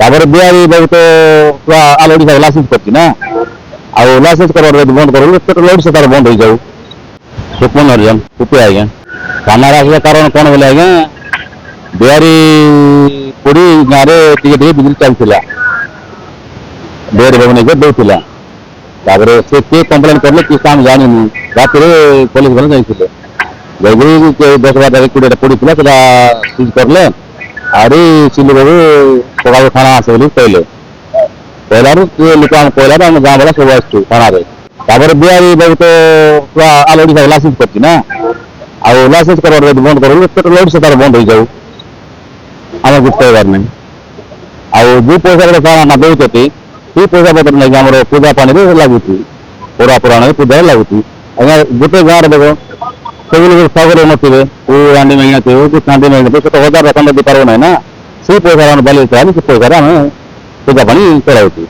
ତାପରେ ବିହାରୀ ବାବୁ ତ ପୁରା ଅଲ୍ ଓଡ଼ିଶା ଲାଇସେନ୍ସ କରିଛି ନା, ଆଉ ଲାଇସେନ୍ସ କରିବାର ଯଦି ବନ୍ଦ କରିବୁ ଲୋଡ୍ ସେ ତାର ବନ୍ଦ ହେଇଯାଉ। ସୁକୁମନ ହରିଜନ କୁପି ଆଜ୍ଞା। ଥାନାରେ ଆସିବା କାରଣ କ'ଣ ବୋଲେ ଆଜ୍ଞା, ବିହାରୀ ପୋଡ଼ି ଗାଁରେ ଟିକେ ଟିକେ ବିଜୁଳି ଚାଲିଥିଲା, ବିହାରୀ ବାବୁ ନେଇକି ଦେଉଥିଲା। ତାପରେ ସେ କିଏ କମ୍ପ୍ଲେନ୍ କଲେ କିଏ ଆମେ ଜାଣିନୁ, ରାତିରେ ପୋଲିସ ବାଲା ଯାଇଥିଲେ, ଯାଇକିରି 10-12 କୋଡ଼ିଏଟା ପୋଡ଼ିଥିଲା ସେଟା ସିଜ୍ କରିଲେ। ଆହୁରି ସିଲୁ ବାବୁ ସକାଳୁ ଥାନା ଆସେ ବୋଲି କହିଲେ, କହିଲାରୁ କିଏ ଲୋକ ଆମେ କହିଲାରୁ ଆମେ ଗାଁ ବାଲା ସବୁ ଆସିଛୁ ଥାନାରେ। ତାପରେ ବିହାରୀ ବାବୁ ତ ପୁରା ଅଲ୍ ଓଡ଼ିଶା ଲାଇସେନ୍ସ କରିଛି ନା, ଆଉ ଲାଇସେନ୍ସ କରିବାର ଯଦି ବନ୍ଦ କରିବୁ ଲୋଡ୍ ସେ ତାର ବନ୍ଦ ହେଇଯାଉ, ଆମର କିଛି କହିବାର ନାହିଁ। ଆଉ ଯେଉଁ ପଇସା ଗୁଡ଼ା ଦେଉଛନ୍ତି ସେଇ ପଇସା ପତ୍ର ନେଇକି ଆମର ପୂଜା ପାଣିରେ ଲାଗୁଛି, ପୋଡ଼ା ପୁରାଣରେ ପୂଜାରେ ଲାଗୁଛି। ଆଜ୍ଞା ଗୋଟେ ଗାଁରେ ଦେଖ ସବୁ ଲୋକ ସାଗରେ ନଥିବେ, କୋଉ ହାଣ୍ଡି ମାଗିନା ଥିବେ, କୋଉ ଚାନ୍ଦି ମାଗିନା ଥିବେ, ସେ ତ 1000 ଟଙ୍କା ଦେଇପାରିବ ନାହିଁ ନା। ସେଇ ପଇସାରେ ଆମେ ବାଲି ସେ ପଇସାରେ ଆମେ ପୂଜା ପାଣି କରାଉଛୁ।